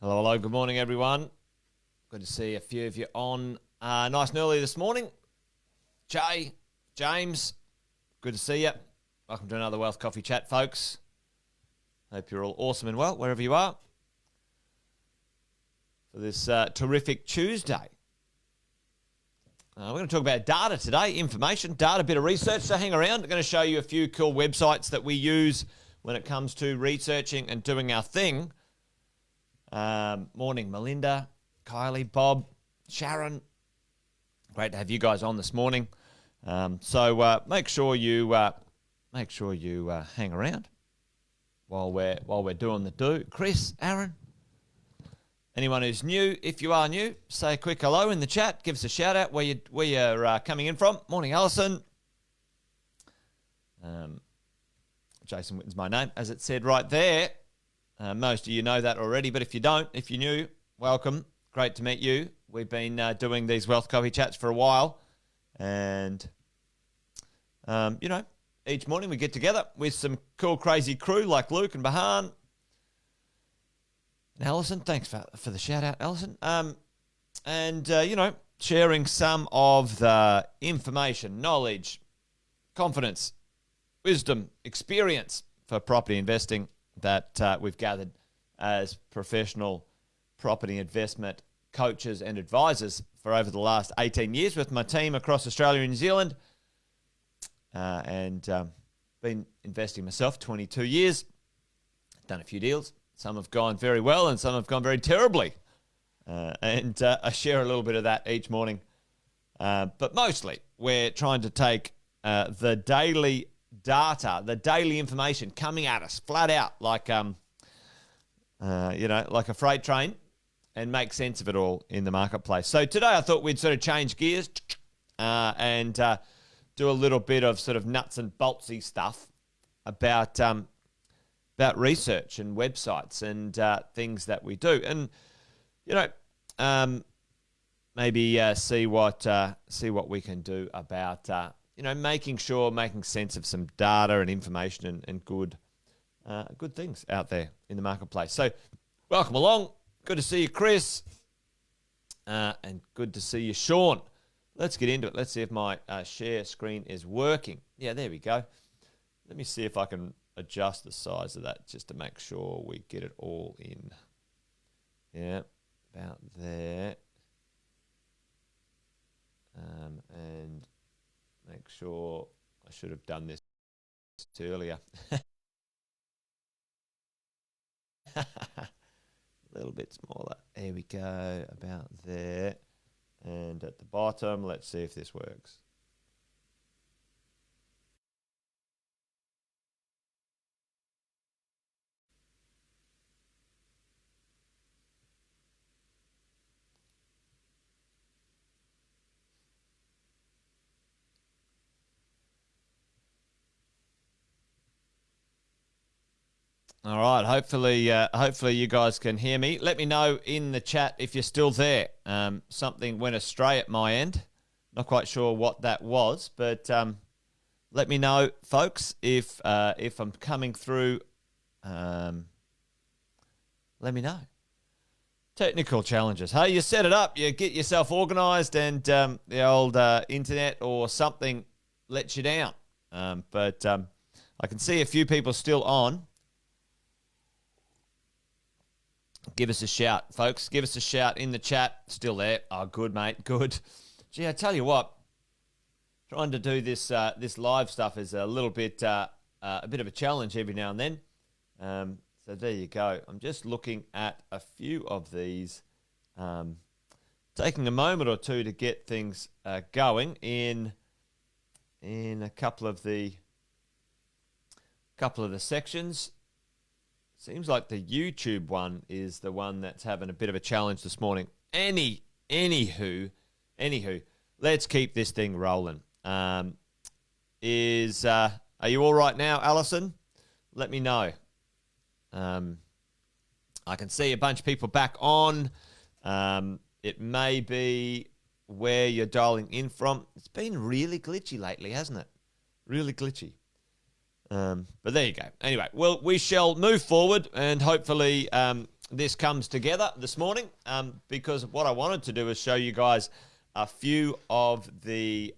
Hello, hello. Good morning, everyone. Good to see a few of you on nice and early this morning. Jay, James, good to see you. Welcome to another Wealth Coffee Chat, folks. Hope you're all awesome and well, wherever you are, for this terrific Tuesday. We're going to talk about data today, information, data, bit of research. So hang around. I'm going to show you a few cool websites that we use when it comes to researching and doing our thing. Morning, Melinda, Kylie, Bob, Sharon. Great to have you guys on this morning. So make sure you hang around while we're doing the do. Chris, Aaron, anyone who's new, if you are new, say a quick hello in the chat. Give us a shout out where you're coming in from. Morning, Alison. Jason Witten's my name, as it said right there. Most of you know that already, but if you don't, if you're new, welcome. Great to meet you. We've been doing these Wealth Coffee Chats for a while, and each morning we get together with some cool, crazy crew like Luke and Bahan and Alison. Thanks for the shout out, Alison. Sharing some of the information, knowledge, confidence, wisdom, experience for property investing that we've gathered as professional property investment coaches and advisors for over the last 18 years with my team across Australia and New Zealand. Been investing myself 22 years. Done a few deals. Some have gone very well and some have gone very terribly. I share a little bit of that each morning. But mostly we're trying to take the daily data, the daily information coming at us flat out like like a freight train, and make sense of it all in the marketplace. So today I thought we'd sort of change gears and do a little bit of sort of nuts and boltsy stuff about research and websites and things that we do, and maybe see what we can do about making sense of some data and information and good things out there in the marketplace. So welcome along. Good to see you, Chris. And good to see you, Sean. Let's get into it. Let's see if my share screen is working. Yeah, there we go. Let me see if I can adjust the size of that just to make sure we get it all in. Yeah, about there. And make sure, I should have done this earlier. A little bit smaller. There we go, about there. And at the bottom, let's see if this works. All right. Hopefully you guys can hear me. Let me know in the chat if you're still there. Something went astray at my end. Not quite sure what that was, but let me know, folks, if I'm coming through. Let me know. Technical challenges. Hey, you set it up. You get yourself organised, and the old internet or something lets you down. But I can see a few people still on. Give us a shout, folks. Give us a shout in the chat. Still there. Oh, good, mate. Good. Gee, I tell you what, trying to do this live stuff is a little bit a bit of a challenge every now and then. So there you go. I'm just looking at a few of these, taking a moment or two to get things going in a couple of the sections. Seems like the YouTube one is the one that's having a bit of a challenge this morning. Anywho, let's keep this thing rolling. Are you all right now, Alison? Let me know. I can see a bunch of people back on. It may be where you're dialing in from. It's been really glitchy lately, hasn't it? Really glitchy. But there you go. Anyway, well, we shall move forward and hopefully this comes together this morning because what I wanted to do is show you guys a few of the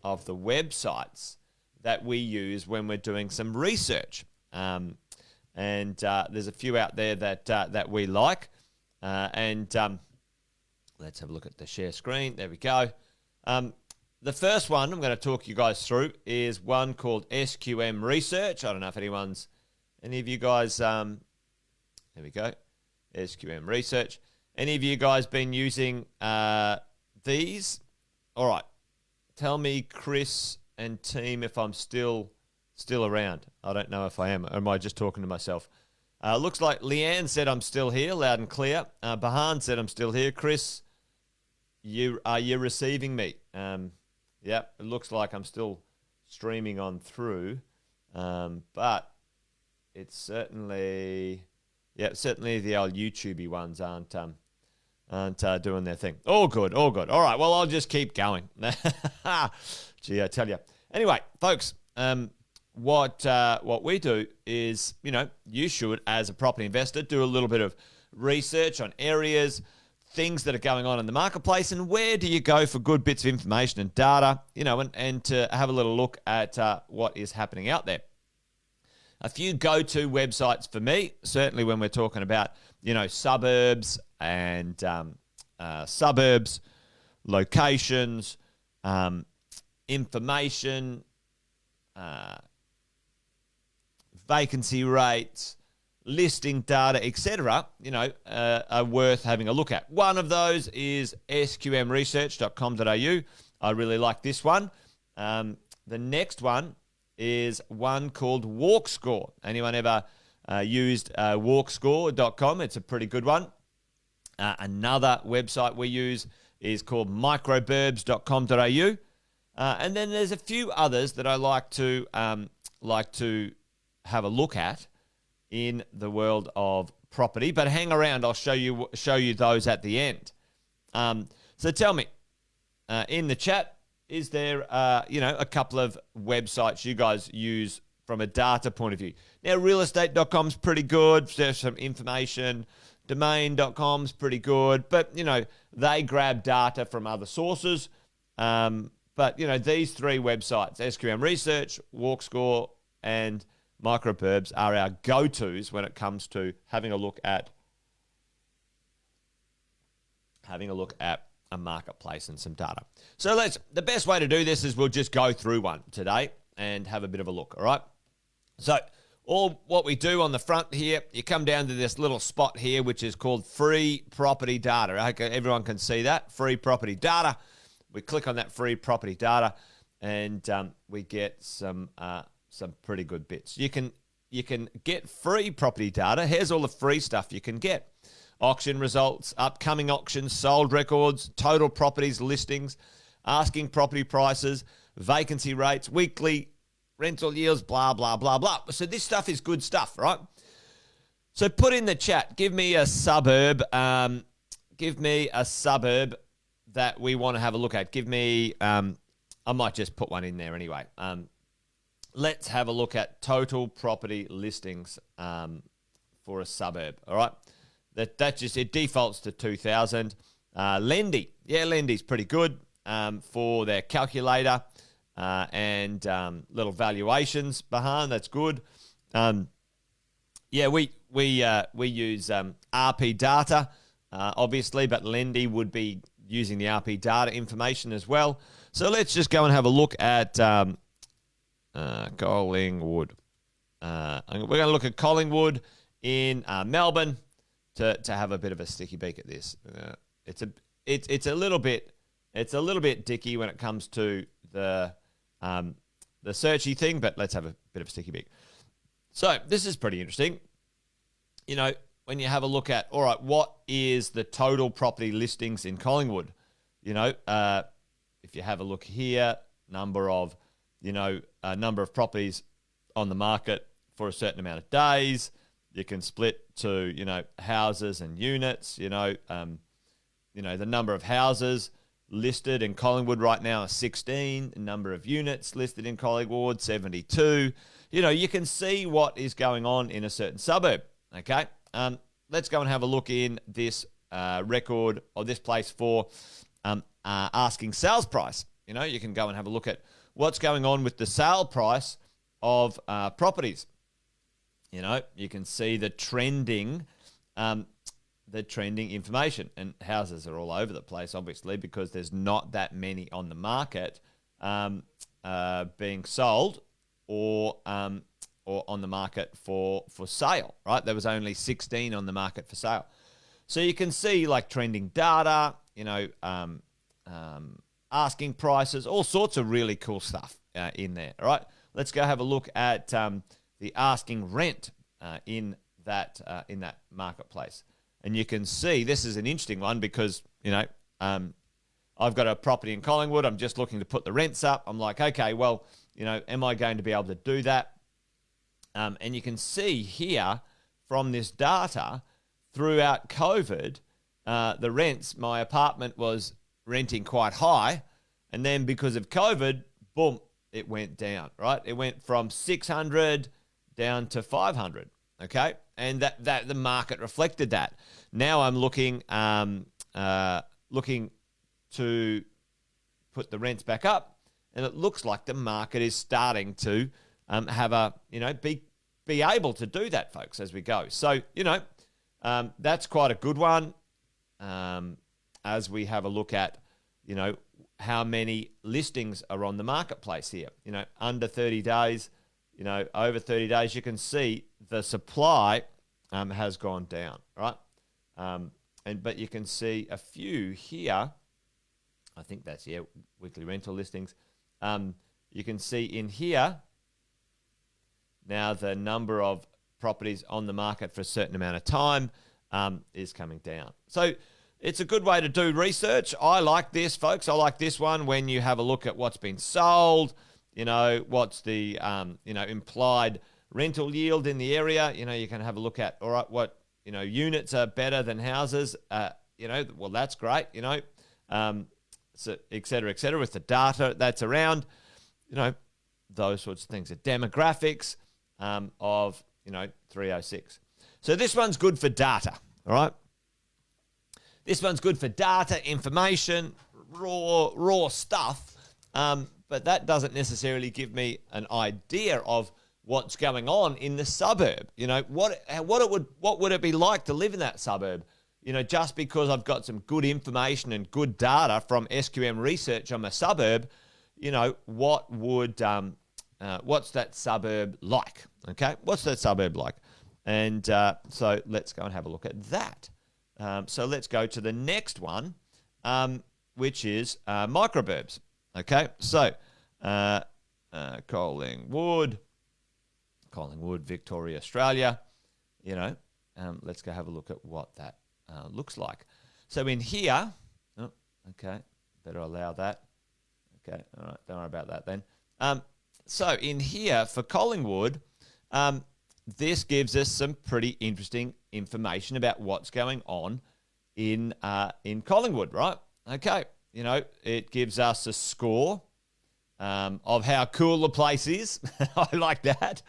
websites that we use when we're doing some research. And there's a few out there that we like. Let's have a look at the share screen. There we go. The first one I'm going to talk you guys through is one called SQM Research. I don't know if any of you guys, there we go, SQM Research. Any of you guys been using these? All right. Tell me, Chris and team, if I'm still around. I don't know if I am. Or am I just talking to myself? Looks like Leanne said I'm still here, loud and clear. Bahan said I'm still here. Chris, are you receiving me? Yep, it looks like I'm still streaming on through. But it's certainly the old YouTubey ones aren't doing their thing. All good. All right, well, I'll just keep going. Gee, I tell you. Anyway, folks, what we do is, you should, as a property investor, do a little bit of research on areas, things that are going on in the marketplace, and where do you go for good bits of information and data, and to have a little look at what is happening out there. A few go-to websites for me, certainly when we're talking about, suburbs and suburbs, locations, information, vacancy rates, listing data, etc., are worth having a look at. One of those is sqmresearch.com.au. I really like this one. The next one is one called WalkScore. Anyone ever used walkscore.com? It's a pretty good one. Another website we use is called microburbs.com.au. And then there's a few others that I like to have a look at in the world of property. But hang around, I'll show you those at the end. So tell me, in the chat, is there a couple of websites you guys use from a data point of view? Now, realestate.com's pretty good. There's some information. Domain.com's pretty good. But, they grab data from other sources. But, these three websites, SQM Research, WalkScore, and Microburbs, are our go-tos when it comes to having a look at a marketplace and some data. So the best way to do this is we'll just go through one today and have a bit of a look, all right? So all what we do on the front here, you come down to this little spot here, which is called free property data. Okay, everyone can see that, free property data. We click on that free property data and we get some pretty good bits. You can get free property data. Here's all the free stuff you can get. Auction results, upcoming auctions, sold records, total properties listings, asking property prices, vacancy rates, weekly rental yields, blah, blah, blah, blah. So this stuff is good stuff, right? So put in the chat, give me a suburb. Give me a suburb that we want to have a look at. Give me, I might just put one in there anyway. Let's have a look at total property listings for a suburb, all right? That just, it defaults to 2,000. Lendy. Yeah, Lendy's pretty good for their calculator and little valuations behind. That's good. Yeah, we use RP data, obviously, but Lendy would be using the RP data information as well. So let's just go and have a look at Collingwood. We're going to look at Collingwood in Melbourne to have a bit of a sticky beak at this. It's a little bit dicky when it comes to the searchy thing, but let's have a bit of a sticky beak. So this is pretty interesting. When you have a look at, all right, what is the total property listings in Collingwood? If you have a look here, number of properties on the market for a certain amount of days. You can split to, houses and units, the number of houses listed in Collingwood right now are 16. The number of units listed in Collingwood, 72. You can see what is going on in a certain suburb, okay? let's go and have a look in this record or this place for asking sales price. You know, you can go and have a look at what's going on with the sale price of properties. You know, you can see the trending information, and houses are all over the place, obviously, because there's not that many on the market being sold or on the market for sale, right? There was only 16 on the market for sale. So you can see like trending data, you know, asking prices, all sorts of really cool stuff in there, all right? Let's go have a look at the asking rent in that marketplace. And you can see this is an interesting one because, you know, I've got a property in Collingwood. I'm just looking to put the rents up. I'm like, okay, well, you know, am I going to be able to do that? And you can see here from this data throughout COVID, the rents, my apartment was renting quite high. And then because of COVID, boom, it went down, right? It went from 600 down to 500, okay? And that the market reflected that. Now I'm looking to put the rents back up, and it looks like the market is starting to have a, you know, be able to do that, folks, as we go. So, you know, that's quite a good one as we have a look at, you know, how many listings are on the marketplace here. You know, under 30 days, you know, over 30 days, you can see the supply has gone down, right? But you can see a few here. I think that's, yeah, weekly rental listings. You can see in here now the number of properties on the market for a certain amount of time is coming down. So it's a good way to do research. I like this, folks. I like this one when you have a look at what's been sold, you know, what's the, you know, implied rental yield in the area. You know, you can have a look at, all right, what, you know, units are better than houses. You know, well, that's great, you know, so et cetera, with the data that's around, you know, those sorts of things. The demographics of, you know, 306. So this one's good for data, all right? This one's good for data, information, raw stuff, but that doesn't necessarily give me an idea of what's going on in the suburb. You know, what would it be like to live in that suburb? You know, just because I've got some good information and good data from SQM research on my suburb, you know, what's that suburb like? Okay, what's that suburb like? And so let's go and have a look at that. So let's go to the next one, which is microburbs. Okay, so Collingwood, Victoria, Australia. You know, let's go have a look at what that looks like. So in here, oh, okay, better allow that. Okay, all right, don't worry about that then. So in here for Collingwood, this gives us some pretty interesting information about what's going on in Collingwood, right? Okay, you know, it gives us a score of how cool the place is. I like that.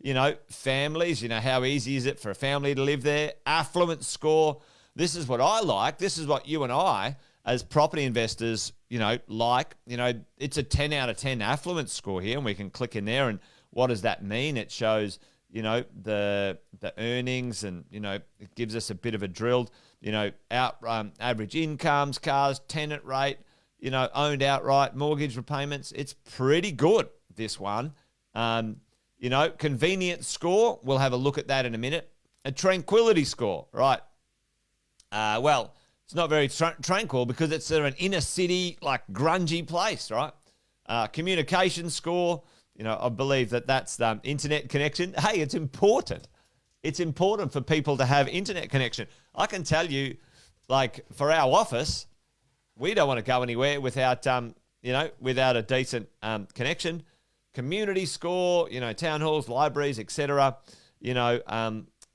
You know, families, you know, how easy is it for a family to live there? Affluent score. This is what I like. This is what you and I, as property investors, you know, like. You know, it's a 10 out of 10 affluent score here, and we can click in there. And what does that mean? It shows, you know, the earnings, and, you know, it gives us a bit of a drill, you know, average incomes, cars, tenant rate, you know, owned outright, mortgage repayments. It's pretty good, this one. You know, convenience score, we'll have a look at that in a minute. A tranquility score, right? Well, it's not very tranquil because it's an inner city, like grungy place, right? Communication score, you know, I believe that's internet connection. Hey, it's important. It's important for people to have internet connection. I can tell you, like, for our office, we don't want to go anywhere without, you know, without a decent connection. Community score, you know, town halls, libraries, etc., you know,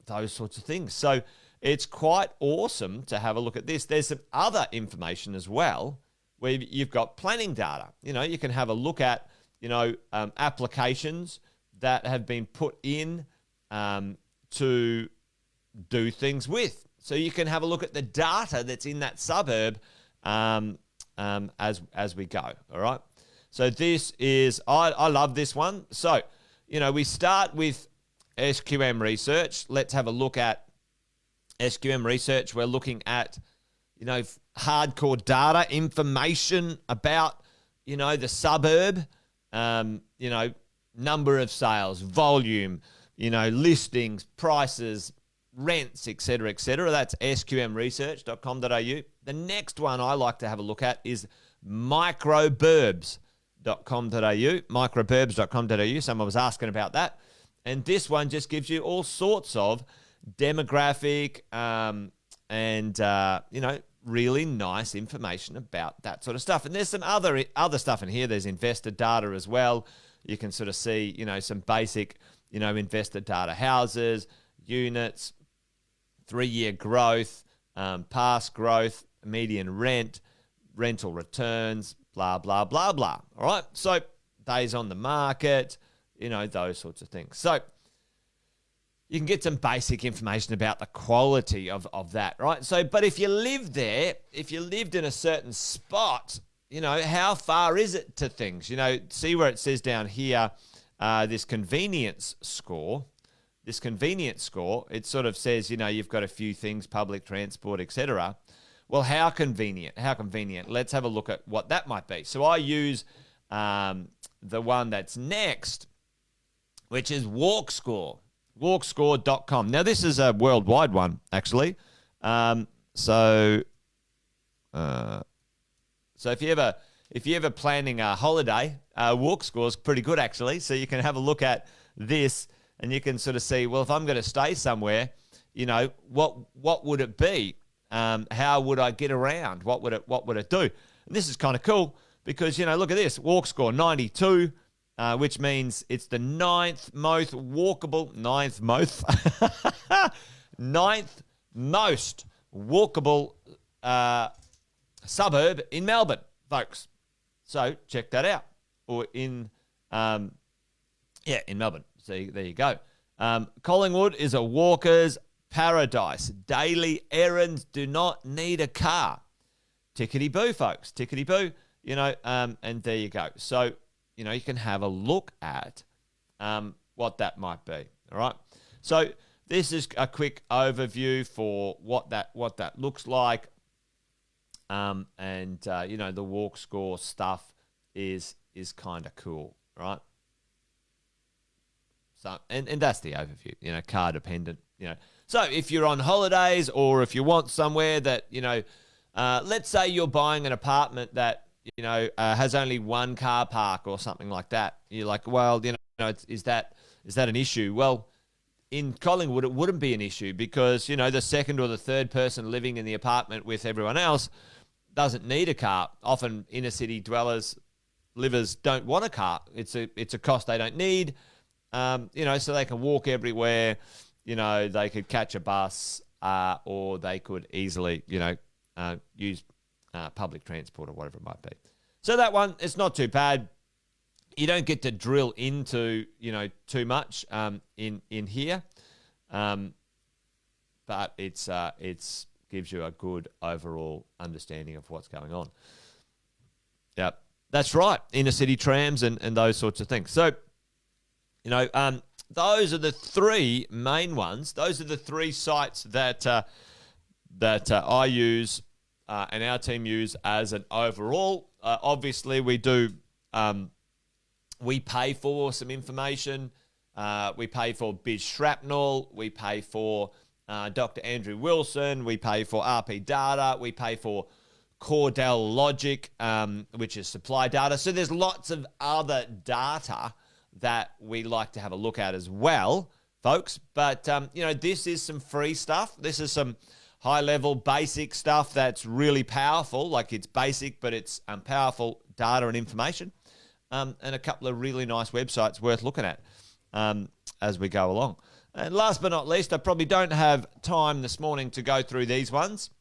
those sorts of things. So it's quite awesome to have a look at this. There's some other information as well where you've got planning data. You know, you can have a look at, you know, applications that have been put in to do things with. So you can have a look at the data that's in that suburb as we go, all right? So this is, I love this one. So, we start with SQM research. Let's have a look at SQM research. We're looking at, hardcore data, information about, the suburb, number of sales, volume, listings, prices, rents, etc., etc. That's sqmresearch.com.au. The next one I like to have a look at is microburbs.com.au, Someone was asking about that. And this one just gives you all sorts of demographic and really nice information about that sort of stuff. And there's some other stuff in here. There's investor data as well. You can sort of see, some basic, investor data, houses, units, 3-year growth, past growth, median rent, rental returns, blah, blah, blah, blah. All right. So days on the market, those sorts of things. So you can get some basic information about the quality of that, right? So, but if you live there, if you lived in a certain spot, how far is it to things? See where it says down here, this convenience score, it sort of says, you've got a few things, public transport, etc. Well, how convenient? Let's have a look at what that might be. So I use the one that's next, which is walkscore.com. Now, this is a worldwide one, actually. So if you're ever planning a holiday, WalkScore is pretty good, actually. So you can have a look at this, and you can sort of see, well, if I'm going to stay somewhere, what would it be? How would I get around? What would it do? And this is kind of cool because, look at this, WalkScore 92, which means it's the ninth most walkable suburb in Melbourne, folks. So check that out. Or in Melbourne. So there you go. Collingwood is a walker's paradise. Daily errands do not need a car. Tickety-boo, folks. Tickety-boo. And there you go. So, you can have a look at what that might be. All right. So this is a quick overview for what that looks like. The walk score stuff is kind of cool, right? So and that's the overview, car dependent, So if you're on holidays or if you want somewhere that, let's say you're buying an apartment that, has only one car park or something like that. You're like, well, is that an issue? Well, in Collingwood, it wouldn't be an issue because, the second or the third person living in the apartment with everyone else doesn't need a car. Often inner city livers don't want a car. It's a cost they don't need, so they can walk everywhere. They could catch a bus or they could easily, use public transport or whatever it might be. So that one, it's not too bad. You don't get to drill into, too much in here, but it's gives you a good overall understanding of what's going on. Yeah, that's right. Inner city trams and those sorts of things. So, those are the three main ones. Those are the three sites that I use and our team use as an overall. Obviously, we do. We pay for some information. We pay for Biz Shrapnel. We pay for Dr. Andrew Wilson. We pay for RP Data. We pay for Cordell Logic, which is supply data. So there's lots of other data that we like to have a look at as well, folks. But, this is some free stuff. This is some high-level basic stuff that's really powerful. Like it's basic, but it's powerful data and information. And a couple of really nice websites worth looking at as we go along. And last but not least, I probably don't have time this morning to go through these ones.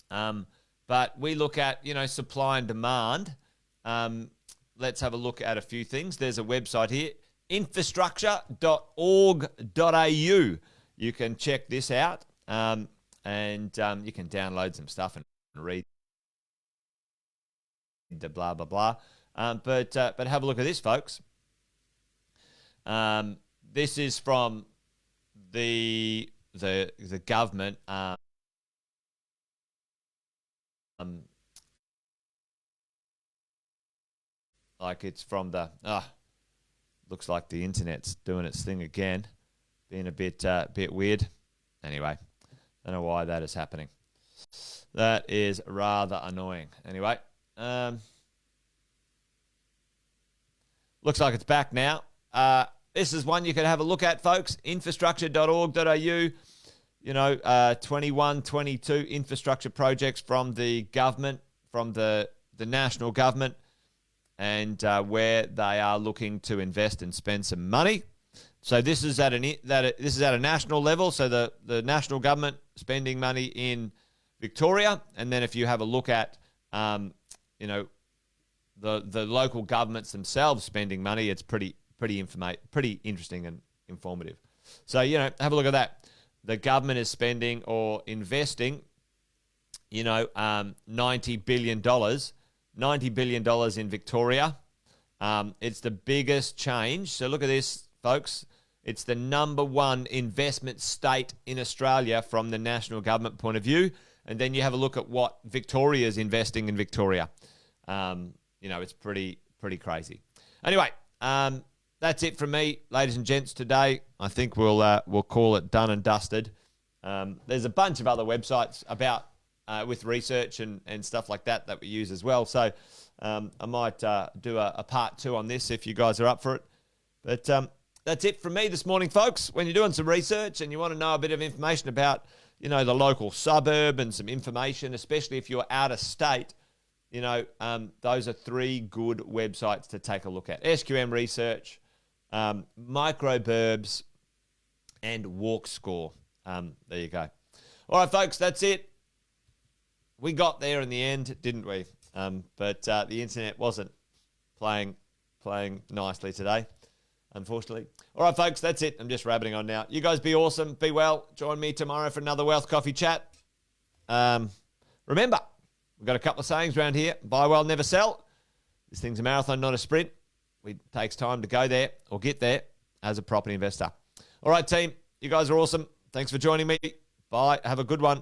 But we look at, supply and demand. Let's have a look at a few things. There's a website here, infrastructure.org.au. you can check this out, and you can download some stuff and read the blah blah blah. But have a look at this, folks. This is from the government. Like it's from the looks like the internet's doing its thing again, being a bit weird. Anyway, don't know why that is happening. That is rather annoying. Anyway, looks like it's back now. This is one you can have a look at, folks. Infrastructure.org.au. 21, 22 infrastructure projects from the government, from the national government, and where they are looking to invest and spend some money. So this is at a national level. So the national government spending money in Victoria, and then if you have a look at the local governments themselves spending money, it's pretty interesting and informative. So have a look at that. The government is spending or investing, $90 billion. $90 billion in Victoria. It's the biggest change. So look at this, folks. It's the number one investment state in Australia from the national government point of view. And then you have a look at what Victoria is investing in Victoria. It's pretty crazy. Anyway, that's it from me, ladies and gents, today. I think we'll call it done and dusted. There's a bunch of other websites about with research and stuff like that we use as well. So I might do a part 2 on this if you guys are up for it. But that's it from me this morning, folks. When you're doing some research and you want to know a bit of information about, the local suburb and some information, especially if you're out of state, those are 3 good websites to take a look at. SQM Research, Microburbs, and Walk Score. There you go. All right, folks, that's it. We got there in the end, didn't we? But the internet wasn't playing nicely today, unfortunately. All right, folks, that's it. I'm just rabbiting on now. You guys be awesome. Be well. Join me tomorrow for another Wealth Coffee chat. Remember, we've got a couple of sayings around here. Buy well, never sell. This thing's a marathon, not a sprint. It takes time to go there or get there as a property investor. All right, team. You guys are awesome. Thanks for joining me. Bye. Have a good one.